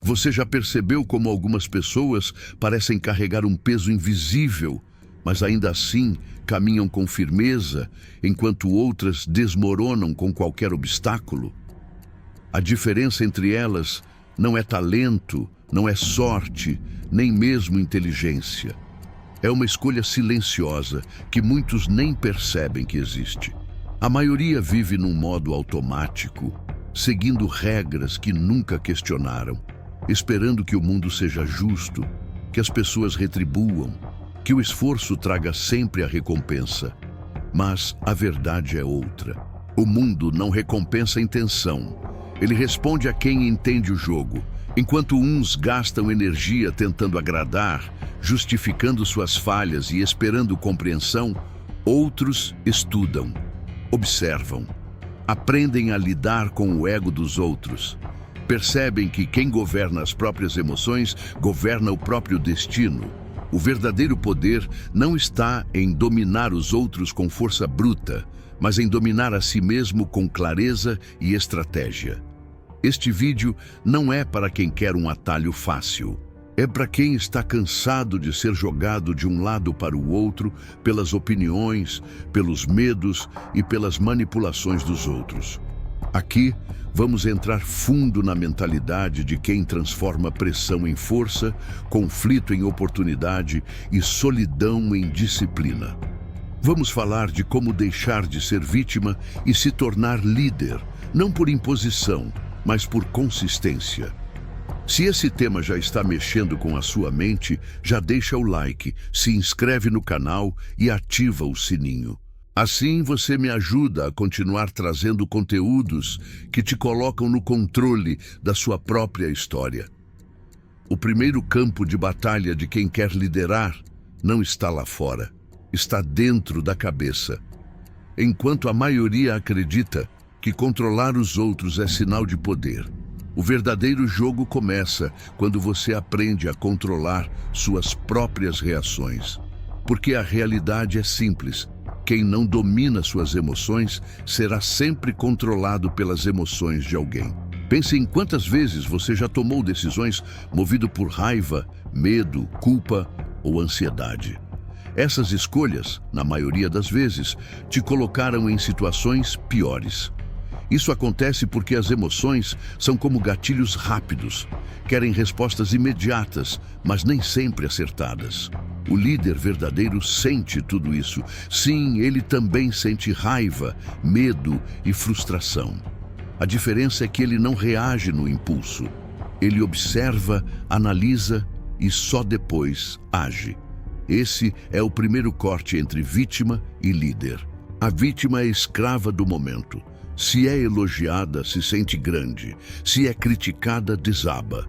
Você já percebeu como algumas pessoas parecem carregar um peso invisível, mas ainda assim caminham com firmeza, enquanto outras desmoronam com qualquer obstáculo? A diferença entre elas não é talento, não é sorte, nem mesmo inteligência. É uma escolha silenciosa que muitos nem percebem que existe. A maioria vive num modo automático, seguindo regras que nunca questionaram, esperando que o mundo seja justo, que as pessoas retribuam, que o esforço traga sempre a recompensa. Mas a verdade é outra. O mundo não recompensa a intenção. Ele responde a quem entende o jogo. Enquanto uns gastam energia tentando agradar, justificando suas falhas e esperando compreensão, outros estudam, observam, aprendem a lidar com o ego dos outros. Percebem que quem governa as próprias emoções governa o próprio destino. O verdadeiro poder não está em dominar os outros com força bruta, mas em dominar a si mesmo com clareza e estratégia. Este vídeo não é para quem quer um atalho fácil. É para quem está cansado de ser jogado de um lado para o outro pelas opiniões, pelos medos e pelas manipulações dos outros. Aqui, vamos entrar fundo na mentalidade de quem transforma pressão em força, conflito em oportunidade e solidão em disciplina. Vamos falar de como deixar de ser vítima e se tornar líder, não por imposição, mas por consistência. Se esse tema já está mexendo com a sua mente, já deixa o like, se inscreve no canal e ativa o sininho. Assim você me ajuda a continuar trazendo conteúdos que te colocam no controle da sua própria história. O primeiro campo de batalha de quem quer liderar não está lá fora, está dentro da cabeça. Enquanto a maioria acredita que controlar os outros é sinal de poder, o verdadeiro jogo começa quando você aprende a controlar suas próprias reações. Porque a realidade é simples. Quem não domina suas emoções será sempre controlado pelas emoções de alguém. Pense em quantas vezes você já tomou decisões movido por raiva, medo, culpa ou ansiedade. Essas escolhas, na maioria das vezes, te colocaram em situações piores. Isso acontece porque as emoções são como gatilhos rápidos, querem respostas imediatas, mas nem sempre acertadas. O líder verdadeiro sente tudo isso. Sim, ele também sente raiva, medo e frustração. A diferença é que ele não reage no impulso. Ele observa, analisa e só depois age. Esse é o primeiro corte entre vítima e líder. A vítima é escrava do momento. Se é elogiada, se sente grande. Se é criticada, desaba.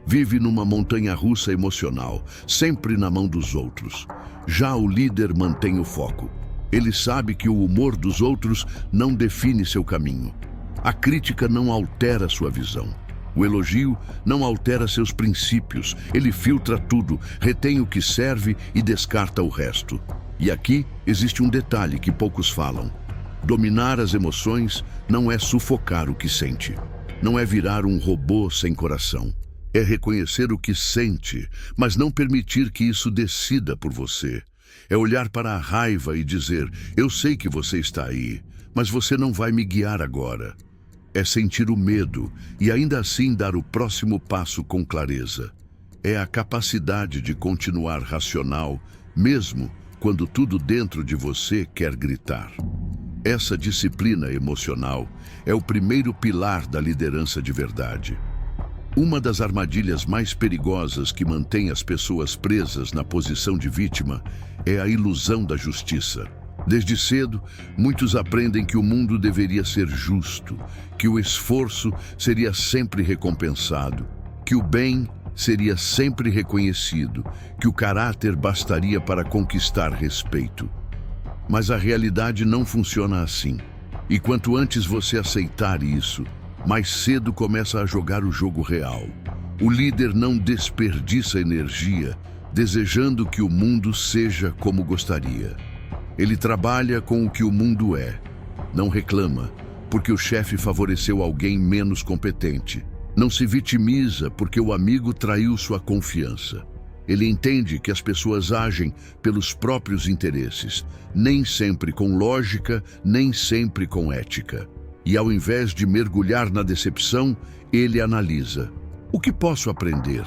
Vive numa montanha-russa emocional, sempre na mão dos outros. Já o líder mantém o foco. Ele sabe que o humor dos outros não define seu caminho. A crítica não altera sua visão. O elogio não altera seus princípios. Ele filtra tudo, retém o que serve e descarta o resto. E aqui existe um detalhe que poucos falam. Dominar as emoções não é sufocar o que sente. Não é virar um robô sem coração. É reconhecer o que sente, mas não permitir que isso decida por você. É olhar para a raiva e dizer, eu sei que você está aí, mas você não vai me guiar agora. É sentir o medo e ainda assim dar o próximo passo com clareza. É a capacidade de continuar racional, mesmo quando tudo dentro de você quer gritar. Essa disciplina emocional é o primeiro pilar da liderança de verdade. Uma das armadilhas mais perigosas que mantém as pessoas presas na posição de vítima é a ilusão da justiça. Desde cedo, muitos aprendem que o mundo deveria ser justo, que o esforço seria sempre recompensado, que o bem seria sempre reconhecido, que o caráter bastaria para conquistar respeito. Mas a realidade não funciona assim. E quanto antes você aceitar isso, mais cedo começa a jogar o jogo real. O líder não desperdiça energia, desejando que o mundo seja como gostaria. Ele trabalha com o que o mundo é. Não reclama, porque o chefe favoreceu alguém menos competente. Não se vitimiza porque o amigo traiu sua confiança. Ele entende que as pessoas agem pelos próprios interesses, nem sempre com lógica, nem sempre com ética. E ao invés de mergulhar na decepção, ele analisa: o que posso aprender?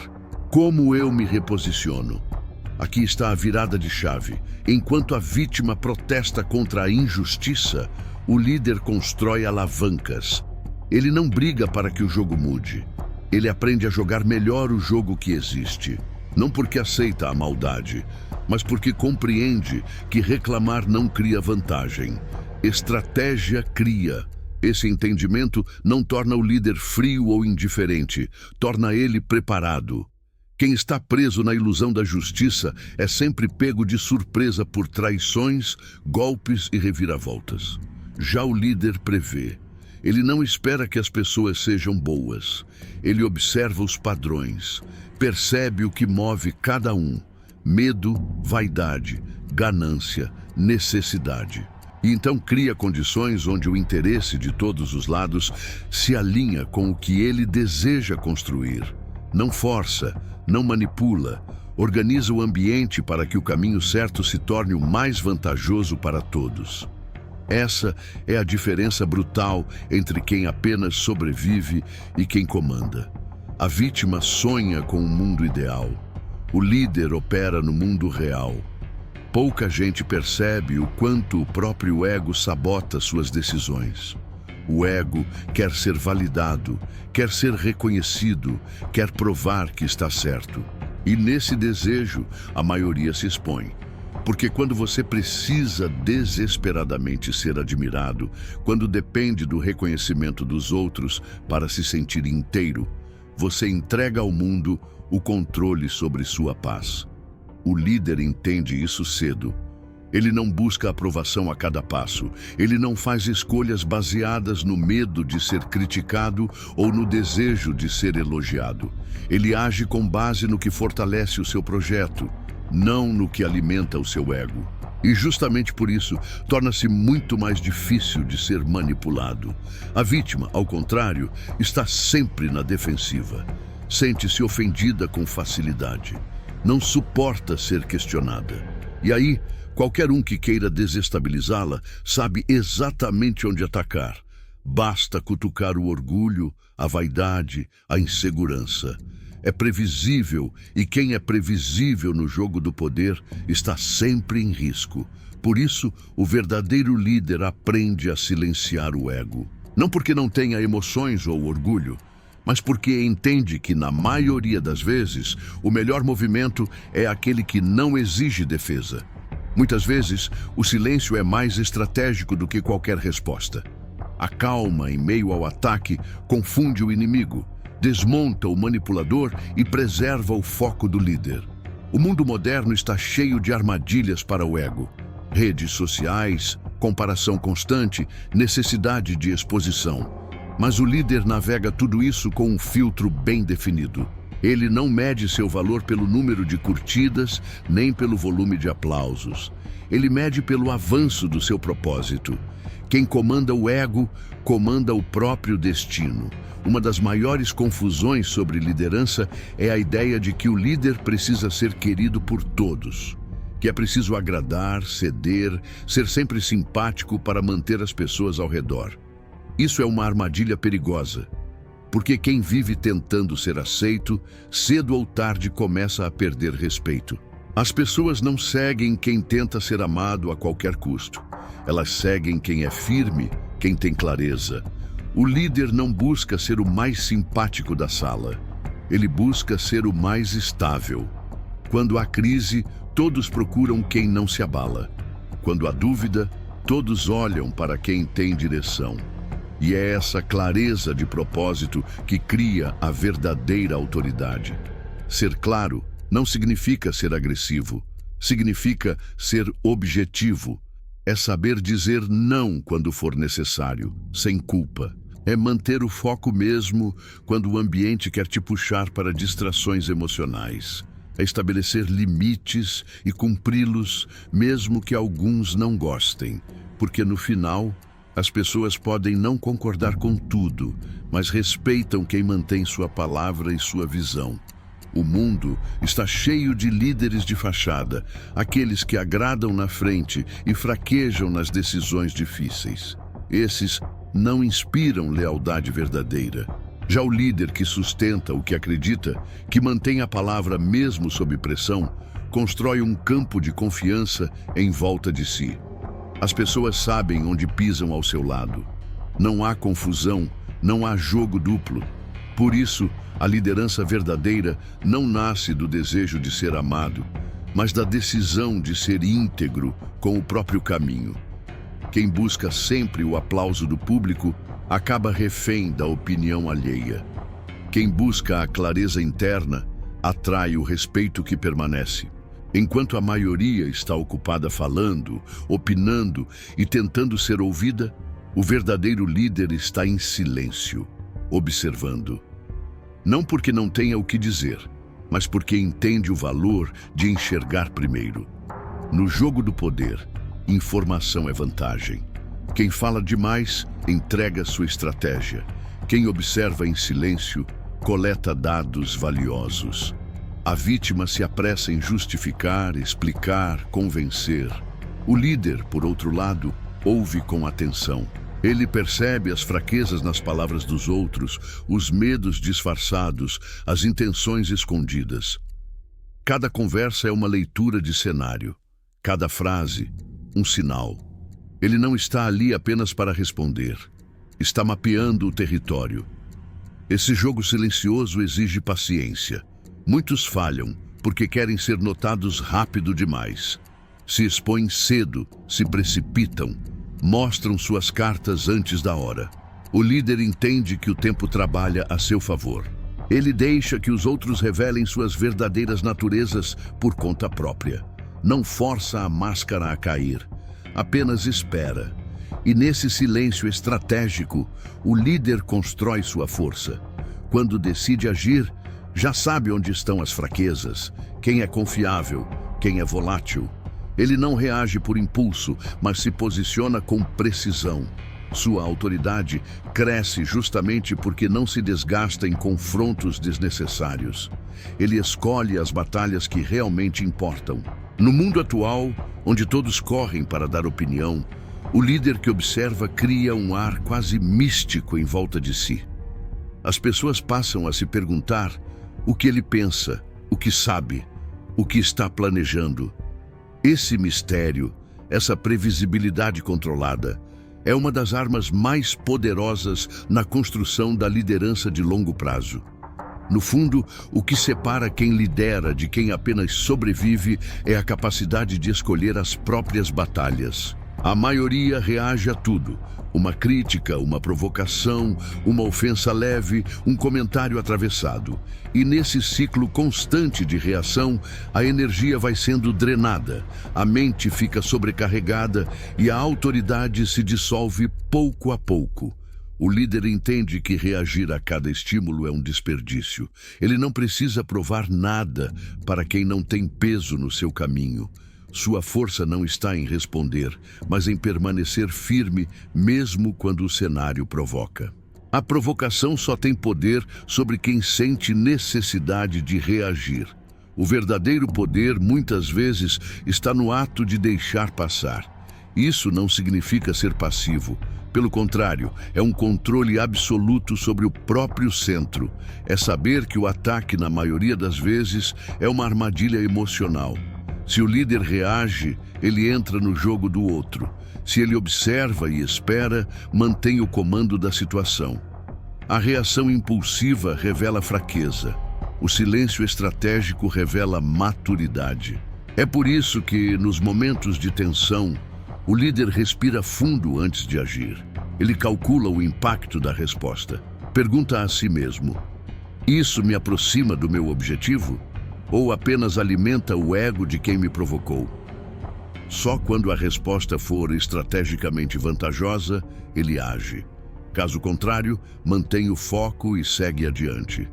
Como eu me reposiciono? Aqui está a virada de chave. Enquanto a vítima protesta contra a injustiça, o líder constrói alavancas. Ele não briga para que o jogo mude. Ele aprende a jogar melhor o jogo que existe. Não porque aceita a maldade, mas porque compreende que reclamar não cria vantagem. Estratégia cria. Esse entendimento não torna o líder frio ou indiferente, torna ele preparado. Quem está preso na ilusão da justiça é sempre pego de surpresa por traições, golpes e reviravoltas. Já o líder prevê. Ele não espera que as pessoas sejam boas. Ele observa os padrões, percebe o que move cada um: medo, vaidade, ganância, necessidade. E então cria condições onde o interesse de todos os lados se alinha com o que ele deseja construir. Não força, não manipula, organiza o ambiente para que o caminho certo se torne o mais vantajoso para todos. Essa é a diferença brutal entre quem apenas sobrevive e quem comanda. A vítima sonha com um mundo ideal. O líder opera no mundo real. Pouca gente percebe o quanto o próprio ego sabota suas decisões. O ego quer ser validado, quer ser reconhecido, quer provar que está certo. E nesse desejo, a maioria se expõe. Porque quando você precisa desesperadamente ser admirado, quando depende do reconhecimento dos outros para se sentir inteiro, você entrega ao mundo o controle sobre sua paz. O líder entende isso cedo. Ele não busca aprovação a cada passo. Ele não faz escolhas baseadas no medo de ser criticado ou no desejo de ser elogiado. Ele age com base no que fortalece o seu projeto, não no que alimenta o seu ego. E justamente por isso, torna-se muito mais difícil de ser manipulado. A vítima, ao contrário, está sempre na defensiva. Sente-se ofendida com facilidade. Não suporta ser questionada. E aí, qualquer um que queira desestabilizá-la sabe exatamente onde atacar. Basta cutucar o orgulho, a vaidade, a insegurança. É previsível, e quem é previsível no jogo do poder está sempre em risco. Por isso, o verdadeiro líder aprende a silenciar o ego. Não porque não tenha emoções ou orgulho, mas porque entende que, na maioria das vezes, o melhor movimento é aquele que não exige defesa. Muitas vezes, o silêncio é mais estratégico do que qualquer resposta. A calma em meio ao ataque confunde o inimigo, desmonta o manipulador e preserva o foco do líder. O mundo moderno está cheio de armadilhas para o ego. Redes sociais, comparação constante, necessidade de exposição. Mas o líder navega tudo isso com um filtro bem definido. Ele não mede seu valor pelo número de curtidas, nem pelo volume de aplausos. Ele mede pelo avanço do seu propósito. Quem comanda o ego, comanda o próprio destino. Uma das maiores confusões sobre liderança é a ideia de que o líder precisa ser querido por todos. Que é preciso agradar, ceder, ser sempre simpático para manter as pessoas ao redor. Isso é uma armadilha perigosa, porque quem vive tentando ser aceito, cedo ou tarde começa a perder respeito. As pessoas não seguem quem tenta ser amado a qualquer custo. Elas seguem quem é firme, quem tem clareza. O líder não busca ser o mais simpático da sala. Ele busca ser o mais estável. Quando há crise, todos procuram quem não se abala. Quando há dúvida, todos olham para quem tem direção. E é essa clareza de propósito que cria a verdadeira autoridade. Ser claro não significa ser agressivo, significa ser objetivo. É saber dizer não quando for necessário, sem culpa. É manter o foco mesmo quando o ambiente quer te puxar para distrações emocionais. É estabelecer limites e cumpri-los, mesmo que alguns não gostem, porque no final, As pessoas podem não concordar com tudo, mas respeitam quem mantém sua palavra e sua visão. O mundo está cheio de líderes de fachada, aqueles que agradam na frente e fraquejam nas decisões difíceis. Esses não inspiram lealdade verdadeira. Já o líder que sustenta o que acredita, que mantém a palavra mesmo sob pressão, constrói um campo de confiança em volta de si. As pessoas sabem onde pisam ao seu lado. Não há confusão, não há jogo duplo. Por isso, a liderança verdadeira não nasce do desejo de ser amado, mas da decisão de ser íntegro com o próprio caminho. Quem busca sempre o aplauso do público acaba refém da opinião alheia. Quem busca a clareza interna atrai o respeito que permanece. Enquanto a maioria está ocupada falando, opinando e tentando ser ouvida, o verdadeiro líder está em silêncio, observando. Não porque não tenha o que dizer, mas porque entende o valor de enxergar primeiro. No jogo do poder, informação é vantagem. Quem fala demais, entrega sua estratégia. Quem observa em silêncio, coleta dados valiosos. A vítima se apressa em justificar, explicar, convencer. O líder, por outro lado, ouve com atenção. Ele percebe as fraquezas nas palavras dos outros, os medos disfarçados, as intenções escondidas. Cada conversa é uma leitura de cenário. Cada frase, um sinal. Ele não está ali apenas para responder. Está mapeando o território. Esse jogo silencioso exige paciência. Muitos falham porque querem ser notados rápido demais. Se expõem cedo, se precipitam, mostram suas cartas antes da hora. O líder entende que o tempo trabalha a seu favor. Ele deixa que os outros revelem suas verdadeiras naturezas por conta própria. Não força a máscara a cair, apenas espera. E nesse silêncio estratégico, o líder constrói sua força. Quando decide agir, já sabe onde estão as fraquezas, quem é confiável, quem é volátil. Ele não reage por impulso, mas se posiciona com precisão. Sua autoridade cresce justamente porque não se desgasta em confrontos desnecessários. Ele escolhe as batalhas que realmente importam. No mundo atual, onde todos correm para dar opinião, o líder que observa cria um ar quase místico em volta de si. As pessoas passam a se perguntar o que ele pensa, o que sabe, o que está planejando. Esse mistério, essa previsibilidade controlada, é uma das armas mais poderosas na construção da liderança de longo prazo. No fundo, o que separa quem lidera de quem apenas sobrevive é a capacidade de escolher as próprias batalhas. A maioria reage a tudo. Uma crítica, uma provocação, uma ofensa leve, um comentário atravessado. E nesse ciclo constante de reação, a energia vai sendo drenada, a mente fica sobrecarregada e a autoridade se dissolve pouco a pouco. O líder entende que reagir a cada estímulo é um desperdício. Ele não precisa provar nada para quem não tem peso no seu caminho. Sua força não está em responder, mas em permanecer firme mesmo quando o cenário provoca. A provocação só tem poder sobre quem sente necessidade de reagir. O verdadeiro poder, muitas vezes, está no ato de deixar passar. Isso não significa ser passivo. Pelo contrário, é um controle absoluto sobre o próprio centro. É saber que o ataque, na maioria das vezes, é uma armadilha emocional. Se o líder reage, ele entra no jogo do outro. Se ele observa e espera, mantém o comando da situação. A reação impulsiva revela fraqueza. O silêncio estratégico revela maturidade. É por isso que, nos momentos de tensão, o líder respira fundo antes de agir. Ele calcula o impacto da resposta. Pergunta a si mesmo: isso me aproxima do meu objetivo? Ou apenas alimenta o ego de quem me provocou? Só quando a resposta for estrategicamente vantajosa, ele age. Caso contrário, mantém o foco e segue adiante.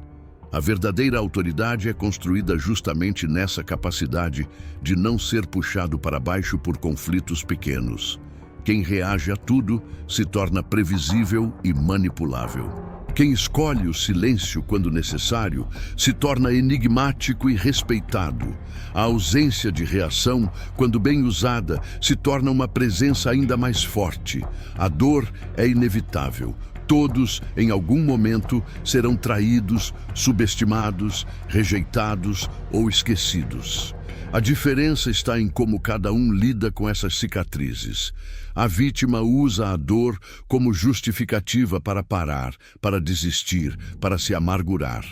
A verdadeira autoridade é construída justamente nessa capacidade de não ser puxado para baixo por conflitos pequenos. Quem reage a tudo se torna previsível e manipulável. Quem escolhe o silêncio quando necessário se torna enigmático e respeitado. A ausência de reação, quando bem usada, se torna uma presença ainda mais forte. A dor é inevitável. Todos, em algum momento, serão traídos, subestimados, rejeitados ou esquecidos. A diferença está em como cada um lida com essas cicatrizes. A vítima usa a dor como justificativa para parar, para desistir, para se amargurar.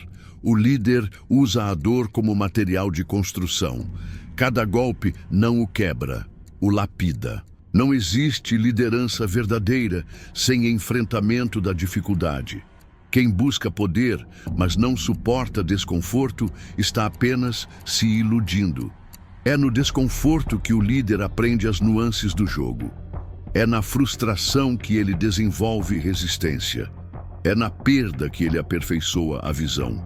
O líder usa a dor como material de construção. Cada golpe não o quebra, o lapida. Não existe liderança verdadeira sem enfrentamento da dificuldade. Quem busca poder, mas não suporta desconforto, está apenas se iludindo. É no desconforto que o líder aprende as nuances do jogo. É na frustração que ele desenvolve resistência. É na perda que ele aperfeiçoa a visão.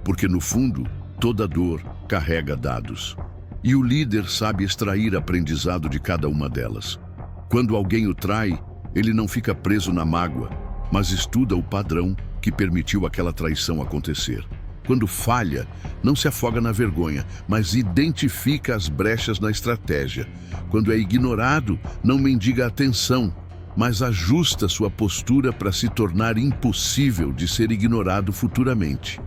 Porque, no fundo, toda dor carrega dados. E o líder sabe extrair aprendizado de cada uma delas. Quando alguém o trai, ele não fica preso na mágoa, mas estuda o padrão que permitiu aquela traição acontecer. Quando falha, não se afoga na vergonha, mas identifica as brechas na estratégia. Quando é ignorado, não mendiga atenção, mas ajusta sua postura para se tornar impossível de ser ignorado futuramente.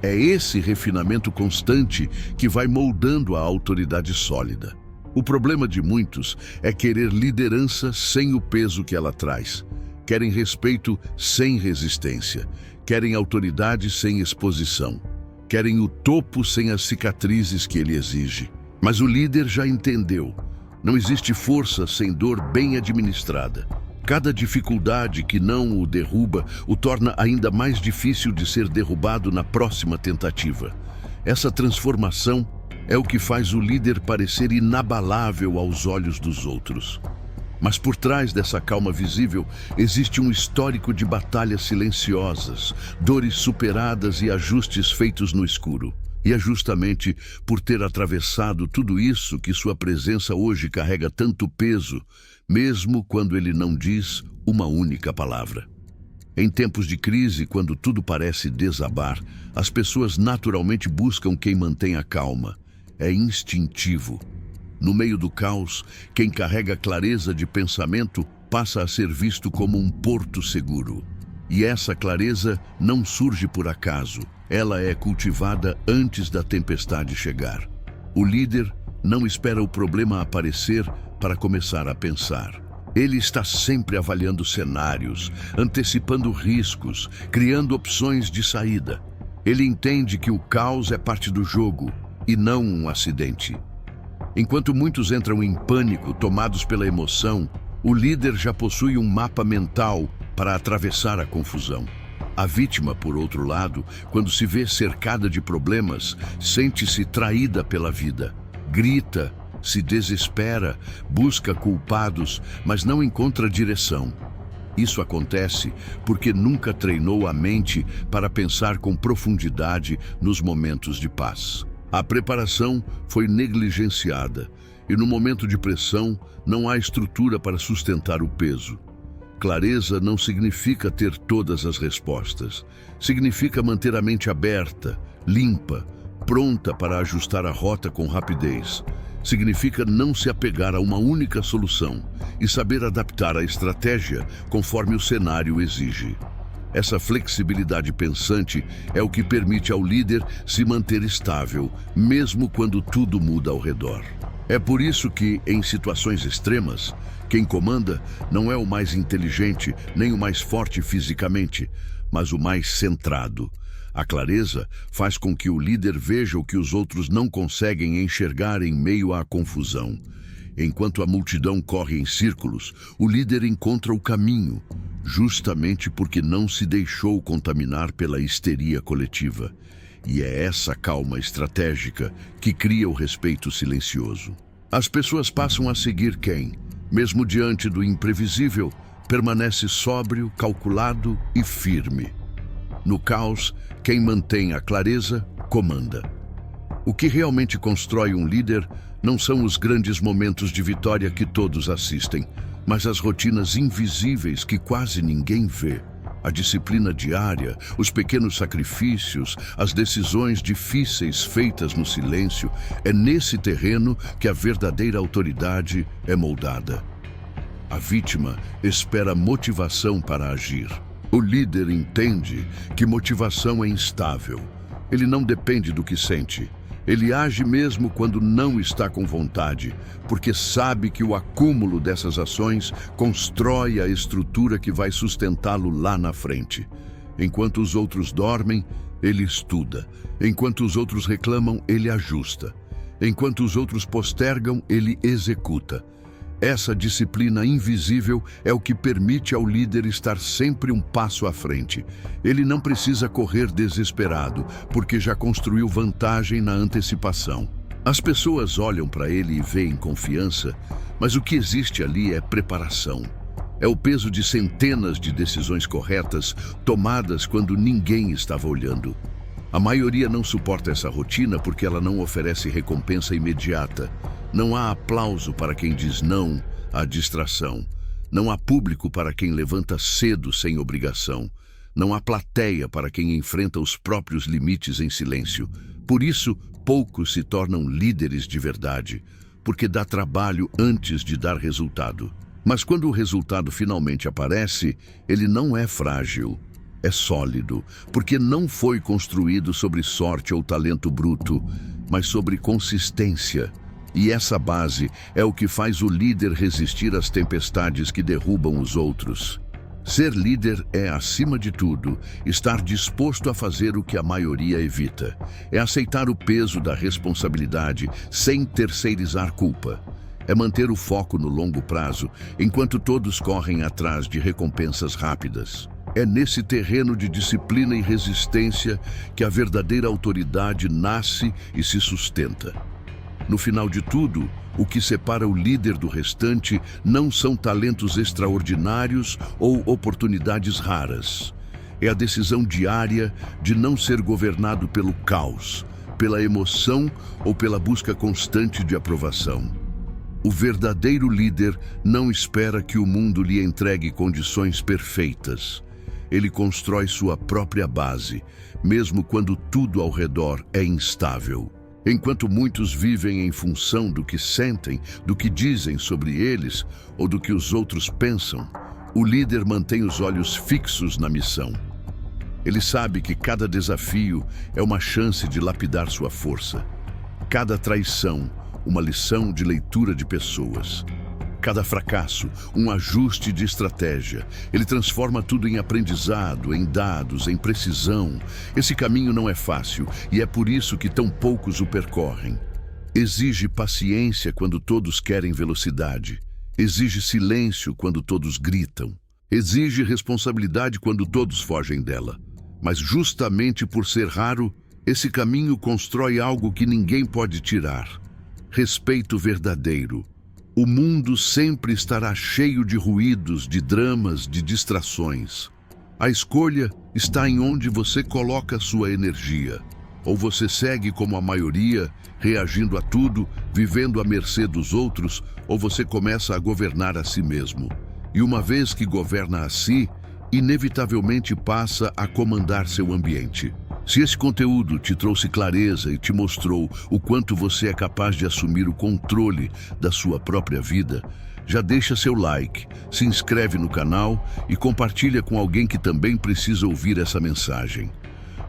É esse refinamento constante que vai moldando a autoridade sólida. O problema de muitos é querer liderança sem o peso que ela traz. Querem respeito sem resistência. Querem autoridade sem exposição. Querem o topo sem as cicatrizes que ele exige. Mas o líder já entendeu. Não existe força sem dor bem administrada. Cada dificuldade que não o derruba o torna ainda mais difícil de ser derrubado na próxima tentativa. Essa transformação é o que faz o líder parecer inabalável aos olhos dos outros. Mas por trás dessa calma visível existe um histórico de batalhas silenciosas, dores superadas e ajustes feitos no escuro. E é justamente por ter atravessado tudo isso que sua presença hoje carrega tanto peso, mesmo quando ele não diz uma única palavra. Em tempos de crise, quando tudo parece desabar, as pessoas naturalmente buscam quem mantenha a calma. É instintivo. No meio do caos, quem carrega clareza de pensamento passa a ser visto como um porto seguro. E essa clareza não surge por acaso. Ela é cultivada antes da tempestade chegar. O líder não espera o problema aparecer para começar a pensar. Ele está sempre avaliando cenários, antecipando riscos, criando opções de saída. Ele entende que o caos é parte do jogo e não um acidente. Enquanto muitos entram em pânico, tomados pela emoção, o líder já possui um mapa mental para atravessar a confusão. A vítima, por outro lado, quando se vê cercada de problemas, sente-se traída pela vida. Grita, se desespera, busca culpados, mas não encontra direção. Isso acontece porque nunca treinou a mente para pensar com profundidade nos momentos de paz. A preparação foi negligenciada e no momento de pressão não há estrutura para sustentar o peso. Clareza não significa ter todas as respostas. Significa manter a mente aberta, limpa, pronta para ajustar a rota com rapidez. Significa não se apegar a uma única solução e saber adaptar a estratégia conforme o cenário exige. Essa flexibilidade pensante é o que permite ao líder se manter estável, mesmo quando tudo muda ao redor. É por isso que, em situações extremas, quem comanda não é o mais inteligente nem o mais forte fisicamente, mas o mais centrado. A clareza faz com que o líder veja o que os outros não conseguem enxergar em meio à confusão. Enquanto a multidão corre em círculos, o líder encontra o caminho, justamente porque não se deixou contaminar pela histeria coletiva. E é essa calma estratégica que cria o respeito silencioso. As pessoas passam a seguir quem, mesmo diante do imprevisível, permanece sóbrio, calculado e firme. No caos, quem mantém a clareza, comanda. O que realmente constrói um líder não são os grandes momentos de vitória que todos assistem, mas as rotinas invisíveis que quase ninguém vê. A disciplina diária, os pequenos sacrifícios, as decisões difíceis feitas no silêncio, é nesse terreno que a verdadeira autoridade é moldada. A vítima espera motivação para agir. O líder entende que motivação é instável. Ele não depende do que sente. Ele age mesmo quando não está com vontade, porque sabe que o acúmulo dessas ações constrói a estrutura que vai sustentá-lo lá na frente. Enquanto os outros dormem, ele estuda. Enquanto os outros reclamam, ele ajusta. Enquanto os outros postergam, ele executa. Essa disciplina invisível é o que permite ao líder estar sempre um passo à frente. Ele não precisa correr desesperado, porque já construiu vantagem na antecipação. As pessoas olham para ele e veem confiança, mas o que existe ali é preparação. É o peso de centenas de decisões corretas tomadas quando ninguém estava olhando. A maioria não suporta essa rotina porque ela não oferece recompensa imediata. Não há aplauso para quem diz não à distração. Não há público para quem levanta cedo sem obrigação. Não há plateia para quem enfrenta os próprios limites em silêncio. Por isso, poucos se tornam líderes de verdade, porque dá trabalho antes de dar resultado. Mas quando o resultado finalmente aparece, ele não é frágil. É sólido, porque não foi construído sobre sorte ou talento bruto, mas sobre consistência. E essa base é o que faz o líder resistir às tempestades que derrubam os outros. Ser líder é, acima de tudo, estar disposto a fazer o que a maioria evita. É aceitar o peso da responsabilidade sem terceirizar culpa. É manter o foco no longo prazo, enquanto todos correm atrás de recompensas rápidas. É nesse terreno de disciplina e resistência que a verdadeira autoridade nasce e se sustenta. No final de tudo, o que separa o líder do restante não são talentos extraordinários ou oportunidades raras. É a decisão diária de não ser governado pelo caos, pela emoção ou pela busca constante de aprovação. O verdadeiro líder não espera que o mundo lhe entregue condições perfeitas. Ele constrói sua própria base, mesmo quando tudo ao redor é instável. Enquanto muitos vivem em função do que sentem, do que dizem sobre eles ou do que os outros pensam, o líder mantém os olhos fixos na missão. Ele sabe que cada desafio é uma chance de lapidar sua força. Cada traição, uma lição de leitura de pessoas. Cada fracasso, um ajuste de estratégia. Ele transforma tudo em aprendizado, em dados, em precisão. Esse caminho não é fácil e é por isso que tão poucos o percorrem. Exige paciência quando todos querem velocidade. Exige silêncio quando todos gritam. Exige responsabilidade quando todos fogem dela. Mas justamente por ser raro, esse caminho constrói algo que ninguém pode tirar. Respeito verdadeiro. O mundo sempre estará cheio de ruídos, de dramas, de distrações. A escolha está em onde você coloca sua energia. Ou você segue como a maioria, reagindo a tudo, vivendo à mercê dos outros, ou você começa a governar a si mesmo. E uma vez que governa a si, inevitavelmente passa a comandar seu ambiente. Se esse conteúdo te trouxe clareza e te mostrou o quanto você é capaz de assumir o controle da sua própria vida, já deixa seu like, se inscreve no canal e compartilha com alguém que também precisa ouvir essa mensagem.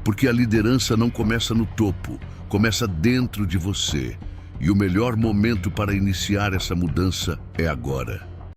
Porque a liderança não começa no topo, começa dentro de você. E o melhor momento para iniciar essa mudança é agora.